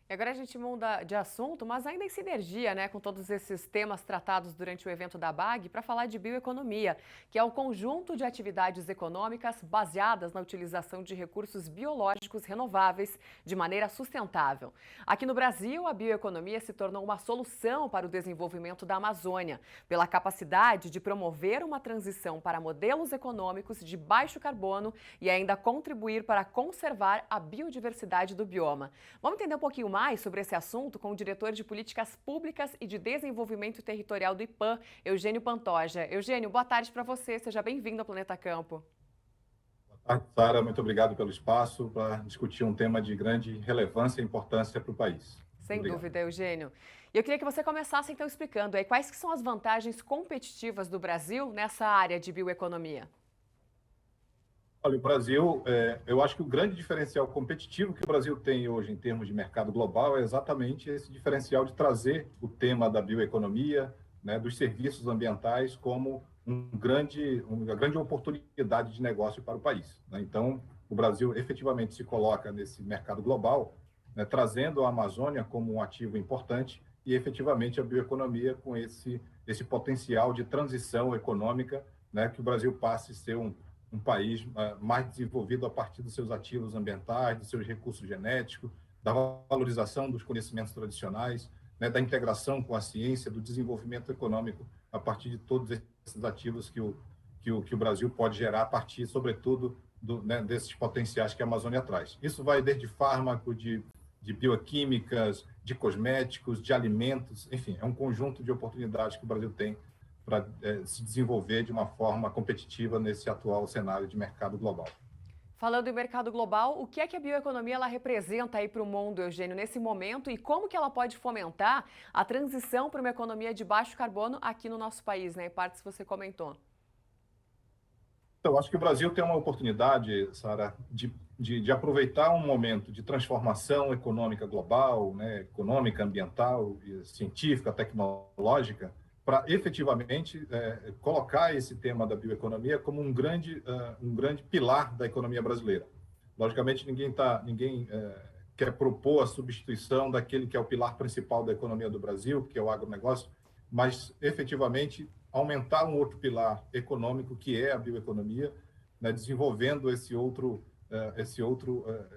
E agora a gente muda de assunto, mas ainda em sinergia, né, com todos esses temas tratados durante o evento da BAG, para falar de bioeconomia, que é o conjunto de atividades econômicas baseadas na utilização de recursos biológicos renováveis de maneira sustentável. Aqui no Brasil, a bioeconomia se tornou uma solução para o desenvolvimento da Amazônia, pela capacidade de promover uma transição para modelos econômicos de baixo carbono e ainda contribuir para conservar a biodiversidade do bioma. Vamos entender um pouquinho mais sobre esse assunto com o diretor de Políticas Públicas e de Desenvolvimento Territorial do IPAM, Eugênio Pantoja. Eugênio, boa tarde para você. Seja bem-vindo ao Planeta Campo. Sara, muito obrigado pelo espaço para discutir um tema de grande relevância e importância para o país. Muito Sem obrigado. dúvida, Eugênio. E eu queria que você começasse então explicando aí quais que são as vantagens competitivas do Brasil nessa área de bioeconomia. Olha, o Brasil, eu acho que o grande diferencial competitivo que o Brasil tem hoje em termos de mercado global é exatamente esse diferencial de trazer o tema da bioeconomia, né, dos serviços ambientais como uma grande oportunidade de negócio para o país, né? Então, o Brasil efetivamente se coloca nesse mercado global, né, trazendo a Amazônia como um ativo importante e efetivamente a bioeconomia com esse potencial de transição econômica, né, que o Brasil passe a ser um país mais desenvolvido a partir dos seus ativos ambientais, dos seus recursos genéticos, da valorização dos conhecimentos tradicionais, né, da integração com a ciência, do desenvolvimento econômico a partir de todos esses ativos que o Brasil pode gerar a partir, sobretudo, né, desses potenciais que a Amazônia traz. Isso vai desde fármaco, de bioquímicas, de cosméticos, de alimentos, enfim, é um conjunto de oportunidades que o Brasil tem para se desenvolver de uma forma competitiva nesse atual cenário de mercado global. Falando em mercado global, o que é que a bioeconomia ela representa aí para o mundo, Eugênio, nesse momento e como que ela pode fomentar a transição para uma economia de baixo carbono aqui no nosso país, né? Em partes você comentou. Então, acho que o Brasil tem uma oportunidade, Sara, de aproveitar um momento de transformação econômica global, né, econômica, ambiental, científica, tecnológica, para efetivamente colocar esse tema da bioeconomia como um grande pilar da economia brasileira. Logicamente, ninguém quer propor a substituição daquele que é o pilar principal da economia do Brasil, que é o agronegócio, mas efetivamente aumentar um outro pilar econômico, que é a bioeconomia, né, desenvolvendo esse outro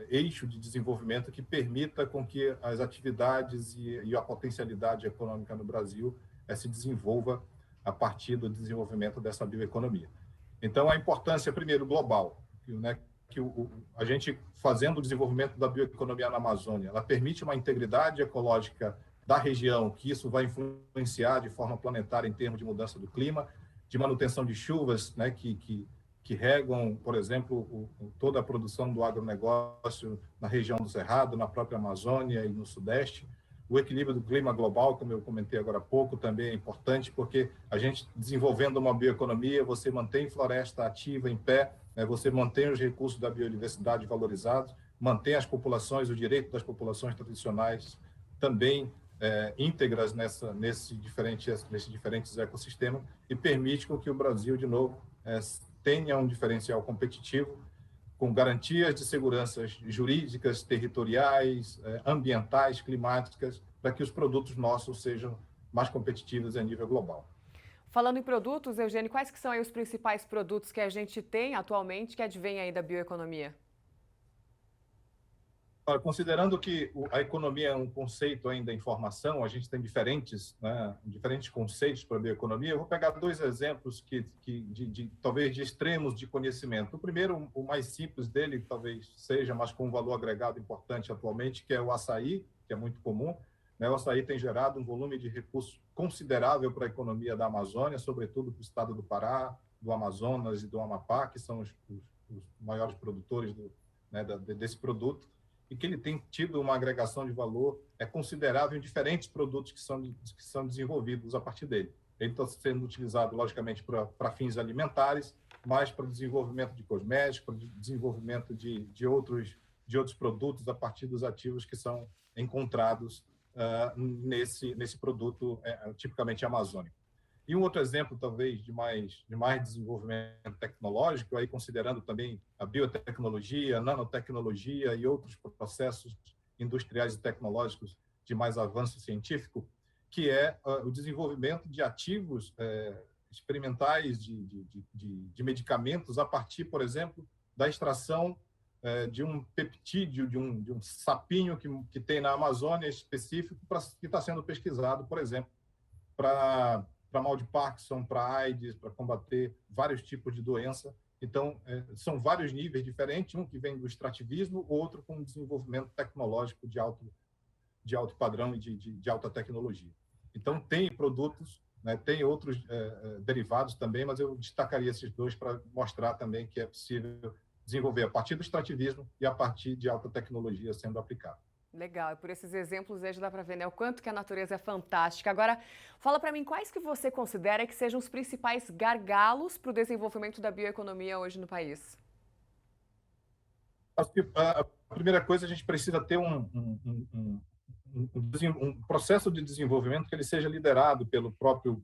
eixo de desenvolvimento que permita com que as atividades e a potencialidade econômica no Brasil se desenvolva a partir do desenvolvimento dessa bioeconomia. Então, a importância, primeiro, global, né, que a gente, fazendo o desenvolvimento da bioeconomia na Amazônia, ela permite uma integridade ecológica da região, que isso vai influenciar de forma planetária em termos de mudança do clima, de manutenção de chuvas, né, que regam, por exemplo, toda a produção do agronegócio na região do Cerrado, na própria Amazônia e no Sudeste. O equilíbrio do clima global, como eu comentei agora há pouco, também é importante, porque a gente, desenvolvendo uma bioeconomia, você mantém floresta ativa em pé, né, você mantém os recursos da biodiversidade valorizados, mantém as populações, o direito das populações tradicionais também íntegras nesses diferentes ecossistemas e permite com que o Brasil, de novo, tenha um diferencial competitivo com garantias de seguranças jurídicas, territoriais, ambientais, climáticas, para que os produtos nossos sejam mais competitivos a nível global. Falando em produtos, Eugênio, quais que são aí os principais produtos que a gente tem atualmente que advêm aí da bioeconomia? Considerando que a economia é um conceito ainda em formação, a gente tem diferentes conceitos para a bioeconomia. Eu vou pegar dois exemplos talvez de extremos de conhecimento. O primeiro, o mais simples dele, talvez seja, mas com um valor agregado importante atualmente, que é o açaí, que é muito comum, né? O açaí tem gerado um volume de recursos considerável para a economia da Amazônia, sobretudo para o estado do Pará, do Amazonas e do Amapá, que são os maiores produtores desse produto, e que ele tem tido uma agregação de valor considerável em diferentes produtos que são desenvolvidos a partir dele. Ele está sendo utilizado, logicamente, para fins alimentares, mas para o desenvolvimento de cosméticos, para o desenvolvimento de outros produtos a partir dos ativos que são encontrados nesse produto tipicamente amazônico. E um outro exemplo, talvez, de mais desenvolvimento tecnológico, aí considerando também a biotecnologia, a nanotecnologia e outros processos industriais e tecnológicos de mais avanço científico, que é o desenvolvimento de ativos experimentais de medicamentos a partir, por exemplo, da extração de um peptídeo, de um sapinho que tem na Amazônia específico, que está sendo pesquisado, por exemplo, para mal de Parkinson, para AIDS, para combater vários tipos de doença. Então, são vários níveis diferentes, um que vem do extrativismo, outro com desenvolvimento tecnológico de alto padrão e de alta tecnologia. Então, tem produtos, né, tem outros derivados também, mas eu destacaria esses dois para mostrar também que é possível desenvolver a partir do extrativismo e a partir de alta tecnologia sendo aplicada. Legal, e por esses exemplos aí já dá para ver, né, o quanto que a natureza é fantástica. Agora, fala para mim, quais que você considera que sejam os principais gargalos para o desenvolvimento da bioeconomia hoje no país? Acho que a primeira coisa, a gente precisa ter um processo de desenvolvimento que ele seja liderado pelo próprio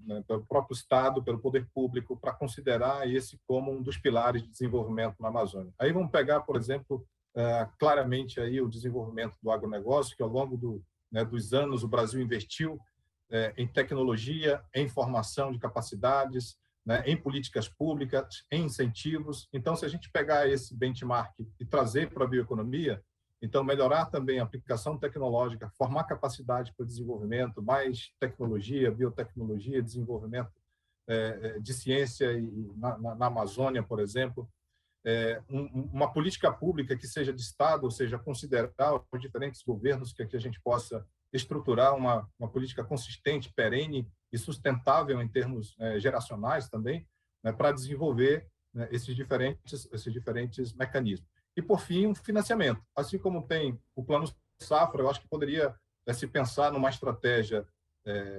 Estado, pelo poder público, para considerar esse como um dos pilares de desenvolvimento na Amazônia. Aí vamos pegar, por exemplo, claramente aí o desenvolvimento do agronegócio, que ao longo dos anos o Brasil investiu em tecnologia, em formação de capacidades, né, em políticas públicas, em incentivos. Então, se a gente pegar esse benchmark e trazer para a bioeconomia, então melhorar também a aplicação tecnológica, formar capacidade para o desenvolvimento, mais tecnologia, biotecnologia, desenvolvimento de ciência na Amazônia, por exemplo, uma política pública que seja de Estado, ou seja, considerar os diferentes governos, que aqui a gente possa estruturar uma política consistente, perene e sustentável em termos geracionais também, né, para desenvolver esses diferentes mecanismos. E, por fim, um financiamento. Assim como tem o Plano Safra, eu acho que poderia se pensar numa estratégia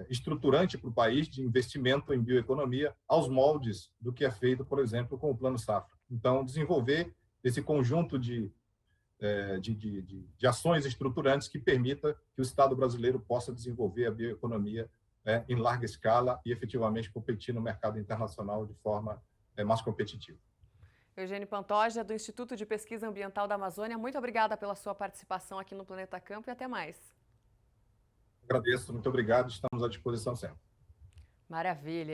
estruturante para o país de investimento em bioeconomia aos moldes do que é feito, por exemplo, com o Plano Safra. Então, desenvolver esse conjunto de ações estruturantes que permita que o Estado brasileiro possa desenvolver a bioeconomia em larga escala e efetivamente competir no mercado internacional de forma mais competitiva. Eugênio Pantoja, do Instituto de Pesquisa Ambiental da Amazônia, muito obrigada pela sua participação aqui no Planeta Campo e até mais. Agradeço, muito obrigado, estamos à disposição sempre. Maravilha.